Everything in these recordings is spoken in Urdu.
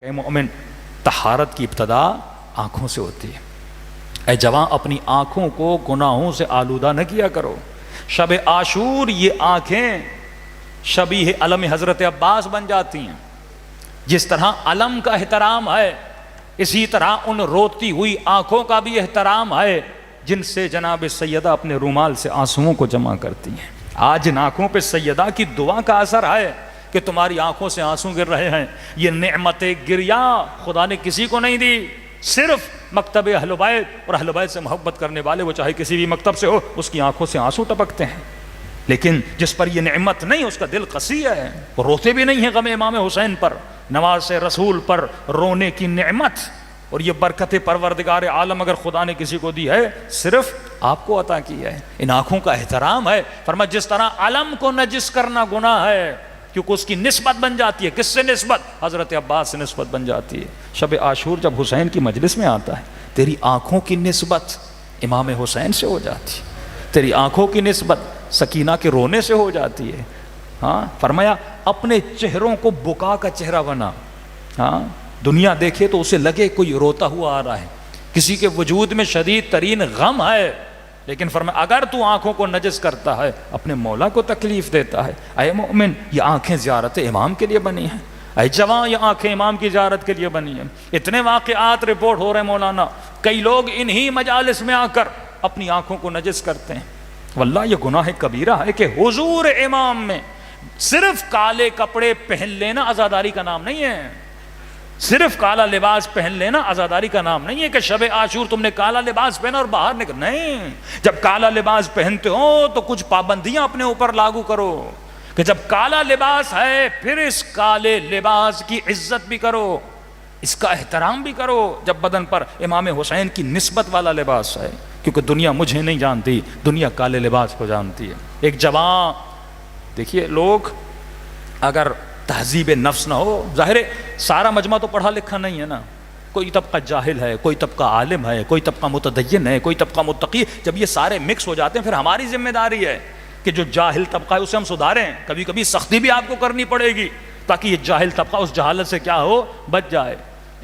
اے مومن، طہارت کی ابتدا آنکھوں سے ہوتی ہے۔ اے جوان، اپنی آنکھوں کو گناہوں سے آلودہ نہ کیا کرو۔ شب عاشور یہ آنکھیں شبیہ علم حضرت عباس بن جاتی ہیں۔ جس طرح علم کا احترام ہے، اسی طرح ان روتی ہوئی آنکھوں کا بھی احترام ہے جن سے جناب سیدہ اپنے رومال سے آنسوؤں کو جمع کرتی ہیں۔ آج ان آنکھوں پہ سیدہ کی دعا کا اثر ہے کہ تمہاری آنکھوں سے آنسو گر رہے ہیں۔ یہ نعمت گریا خدا نے کسی کو نہیں دی، صرف مکتب اہل بیت اور اہل بیت سے محبت کرنے والے، وہ چاہے کسی بھی مکتب سے ہو، اس کی آنکھوں سے آنسو ٹپکتے ہیں۔ لیکن جس پر یہ نعمت نہیں، اس کا دل قسی ہے، وہ روتے بھی نہیں ہیں غم امام حسین پر، نواز رسول پر رونے کی نعمت اور یہ برکت پروردگار عالم اگر خدا نے کسی کو دی ہے، صرف آپ کو عطا کی ہے۔ ان آنکھوں کا احترام ہے۔ فرمایا جس طرح علم کو نجس کرنا گناہ ہے کیونکہ اس کی نسبت بن جاتی ہے، کس سے نسبت؟ حضرت عباس سے نسبت بن جاتی ہے۔ شب عاشور جب حسین کی مجلس میں آتا ہے، تیری آنکھوں کی نسبت امام حسین سے ہو جاتی ہے، تیری آنکھوں کی نسبت سکینہ کے رونے سے ہو جاتی ہے۔ ہاں، فرمایا اپنے چہروں کو بکا کا چہرہ بنا۔ ہاں، دنیا دیکھے تو اسے لگے کوئی روتا ہوا آ رہا ہے، کسی کے وجود میں شدید ترین غم ہے، لیکن فرمایا اگر تو آنکھوں کو نجس کرتا ہے، اپنے مولا کو تکلیف دیتا ہے۔ اے مومن، یہ آنکھیں زیارت امام کے لیے بنی ہیں۔ اے جوان، یہ آنکھیں امام کی زیارت کے لیے بنی ہیں۔ اتنے واقعات رپورٹ ہو رہے ہیں مولانا، کئی لوگ انہی مجالس میں آ کر اپنی آنکھوں کو نجس کرتے ہیں۔ واللہ یہ گناہ کبیرہ ہے کہ حضور امام میں صرف کالے کپڑے پہن لینا عزاداری کا نام نہیں ہے، صرف کالا لباس پہن لینا عزاداری کا نام نہیں ہے کہ شب عاشور تم نے کالا لباس پہنا اور باہر نکل، نہیں۔ جب کالا لباس پہنتے ہو تو کچھ پابندیاں اپنے اوپر لاگو کرو کہ جب کالا لباس ہے پھر اس کالے لباس کی عزت بھی کرو، اس کا احترام بھی کرو۔ جب بدن پر امام حسین کی نسبت والا لباس ہے، کیونکہ دنیا مجھے نہیں جانتی، دنیا کالے لباس کو جانتی ہے۔ ایک جوان، دیکھیے لوگ اگر تہذیب نفس نہ ہو، ظاہر ہے سارا مجمع تو پڑھا لکھا نہیں ہے نا، کوئی طبقہ جاہل ہے، کوئی طبقہ عالم ہے، کوئی طبقہ متدین ہے، کوئی طبقہ متقی۔ جب یہ سارے مکس ہو جاتے ہیں پھر ہماری ذمہ داری ہے کہ جو جاہل طبقہ ہے اسے ہم سدھاریں۔ کبھی کبھی سختی بھی آپ کو کرنی پڑے گی تاکہ یہ جاہل طبقہ اس جہالت سے کیا ہو، بچ جائے۔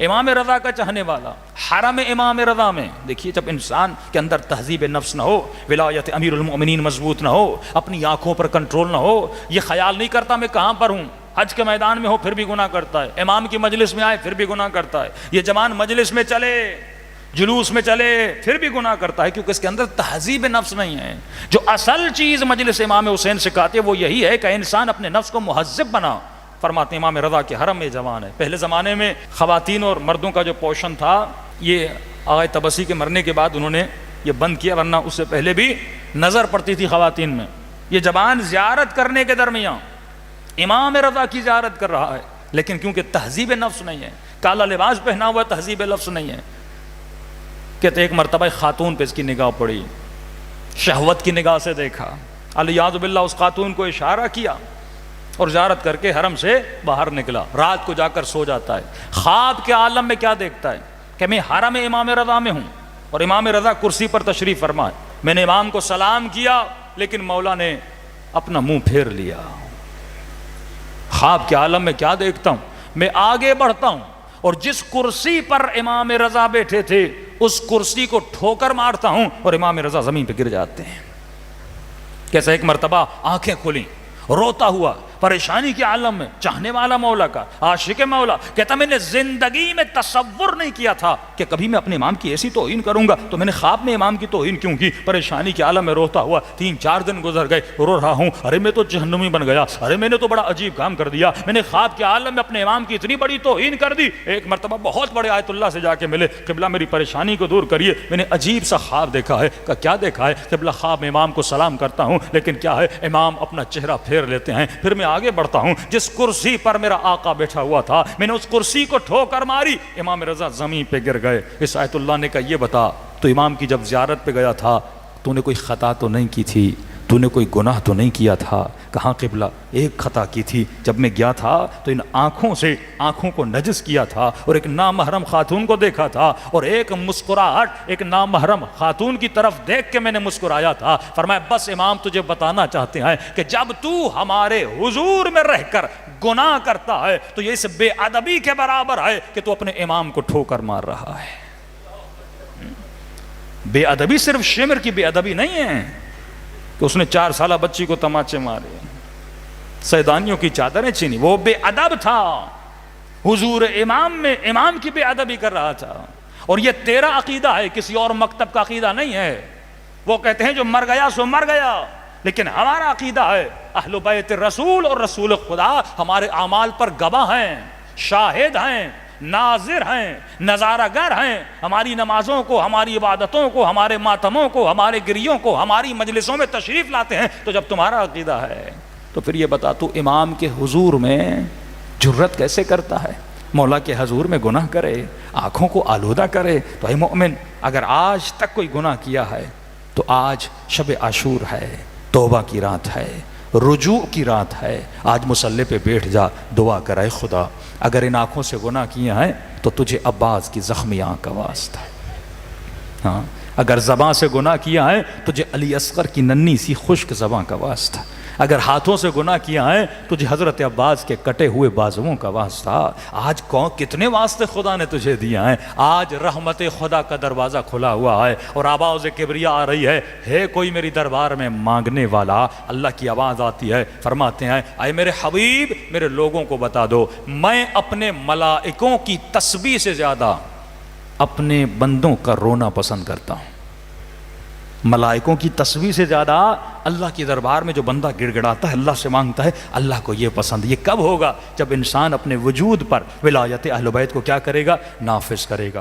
امام رضا کا چاہنے والا حرم امام رضا میں، دیکھیے جب انسان کے اندر تہذیب نفس نہ ہو، ولایت امیر المؤمنین مضبوط نہ ہو، اپنی آنکھوں پر کنٹرول نہ ہو، یہ خیال نہیں کرتا میں کہاں پر ہوں، حج کے میدان میں ہو پھر بھی گناہ کرتا ہے، امام کی مجلس میں آئے پھر بھی گناہ کرتا ہے، یہ جوان مجلس میں چلے، جلوس میں چلے پھر بھی گناہ کرتا ہے، کیونکہ اس کے اندر تہذیب نفس نہیں ہے۔ جو اصل چیز مجلس امام حسین سکھاتے وہ یہی ہے کہ انسان اپنے نفس کو مہذب بنا۔ فرماتے امام رضا کے حرم میں جوان ہے۔ پہلے زمانے میں خواتین اور مردوں کا جو پوشن تھا، یہ آغا تبسی کے مرنے کے بعد انہوں نے یہ بند کیا، ورنہ اس سے پہلے بھی نظر پڑتی تھی خواتین میں۔ یہ جوان زیارت کرنے کے درمیان امام رضا کی زیارت کر رہا ہے، لیکن کیونکہ تہذیب نفس نہیں ہے، کالا لباس پہنا ہوا تہذیب نفس نہیں ہے۔ کہتے ایک مرتبہ خاتون پہ اس کی نگاہ پڑی، شہوت کی نگاہ سے دیکھا، الیاذ باللہ اس خاتون کو اشارہ کیا اور زیارت کر کے حرم سے باہر نکلا۔ رات کو جا کر سو جاتا ہے، خواب کے عالم میں کیا دیکھتا ہے کہ میں حرم امام رضا میں ہوں اور امام رضا کرسی پر تشریف فرما ہے، میں نے امام کو سلام کیا لیکن مولا نے اپنا منہ پھیر لیا۔ خواب کے عالم میں کیا دیکھتا ہوں، میں آگے بڑھتا ہوں اور جس کرسی پر امام رضا بیٹھے تھے اس کرسی کو ٹھوکر مارتا ہوں اور امام رضا زمین پہ گر جاتے ہیں۔ کیسا ایک مرتبہ آنکھیں کھولیں، روتا ہوا پریشانی کے عالم میں، چاہنے والا مولا کا، عاشق مولا، کہتا میں نے زندگی میں تصور نہیں کیا تھا کہ کبھی میں اپنے امام کی ایسی توہین کروں گا، تو میں نے خواب میں امام کی توہین کیوں کی؟ پریشانی کے عالم میں روتا ہوا 3-4 دن گزر گئے، رو رہا ہوں، ارے میں تو جہنمی بن گیا، ارے میں نے تو بڑا عجیب کام کر دیا، میں نے خواب کے عالم میں اپنے امام کی اتنی بڑی توہین کر دی۔ ایک مرتبہ بہت بڑے آیت اللہ سے جا کے ملے، قبلہ میری پریشانی کو دور کریے، میں نے عجیب سا خواب دیکھا ہے۔ کہ کیا دیکھا ہے؟ قبلہ خواب میں امام کو سلام کرتا ہوں لیکن کیا ہے، امام اپنا چہرہ پھیر لیتے ہیں، پھر میں آگے بڑھتا ہوں، جس کرسی پر میرا آقا بیٹھا ہوا تھا میں نے اس کرسی کو ٹھوکر ماری، امام رضا زمین پہ گر گئے۔ اس آیت اللہ نے کہا یہ بتا تو امام کی جب زیارت پہ گیا تھا تو نے کوئی خطا تو نہیں کی تھی، تو نے کوئی گناہ تو نہیں کیا تھا؟ کہاں قبلہ، ایک خطا کی تھی، جب میں گیا تھا تو ان آنکھوں سے آنکھوں کو نجس کیا تھا اور ایک نامحرم خاتون کو دیکھا تھا، اور ایک مسکراہٹ ایک نامحرم خاتون کی طرف دیکھ کے میں نے مسکرایا تھا۔ فرمایا بس امام تجھے بتانا چاہتے ہیں کہ جب تو ہمارے حضور میں رہ کر گناہ کرتا ہے تو یہ اس بے ادبی کے برابر ہے کہ تو اپنے امام کو ٹھوکر مار رہا ہے۔ بے ادبی صرف شمر کی بے ادبی نہیں ہے کہ اس نے 4 سالہ بچی کو تماچے مارے، سیدانیوں کی چادریں چھینی، وہ بے ادب تھا، حضور امام میں امام کی بے ادبی کر رہا تھا۔ اور یہ تیرا عقیدہ ہے، کسی اور مکتب کا عقیدہ نہیں ہے۔ وہ کہتے ہیں جو مر گیا سو مر گیا، لیکن ہمارا عقیدہ ہے اہل بیت رسول اور رسول خدا ہمارے اعمال پر گواہ ہیں، شاہد ہیں، ناظر ہیں، نظارہ گر ہیں، ہماری نمازوں کو، ہماری عبادتوں کو، ہمارے ماتموں کو، ہمارے گریوں کو، ہماری مجلسوں میں تشریف لاتے ہیں۔ تو جب تمہارا عقیدہ ہے تو پھر یہ بتا تو امام کے حضور میں جرت کیسے کرتا ہے؟ مولا کے حضور میں گناہ کرے، آنکھوں کو آلودہ کرے۔ تو اے مومن، اگر آج تک کوئی گناہ کیا ہے تو آج شب عاشور ہے، توبہ کی رات ہے، رجوع کی رات ہے۔ آج مصلی پہ بیٹھ جا، دعا کرائے خدا اگر ان آنکھوں سے گناہ کیا ہے تو تجھے عباس کی زخمی آنکھ کا واسطہ ہے۔ ہاں، اگر زباں سے گناہ کیا ہے تجھے علی اصغر کی ننھی سی خشک زباں کا واسطہ، اگر ہاتھوں سے گناہ کیا ہے تجھے حضرت عباس کے کٹے ہوئے بازوؤں کا واسطہ۔ آج کتنے واسطے خدا نے تجھے دیا ہے۔ آج رحمت خدا کا دروازہ کھلا ہوا ہے اور آواز کبریا آ رہی ہے کوئی میری دربار میں مانگنے والا؟ اللہ کی آواز آتی ہے، فرماتے ہیں اے میرے حبیب میرے لوگوں کو بتا دو، میں اپنے ملائکوں کی تسبیح سے زیادہ اپنے بندوں کا رونا پسند کرتا ہوں۔ ملائکوں کی تسبیح سے زیادہ اللہ کی دربار میں جو بندہ گڑ گڑاتا ہے، اللہ سے مانگتا ہے، اللہ کو یہ پسند۔ یہ کب ہوگا؟ جب انسان اپنے وجود پر ولایت اہل بیت کو کیا کرے گا؟ نافذ کرے گا۔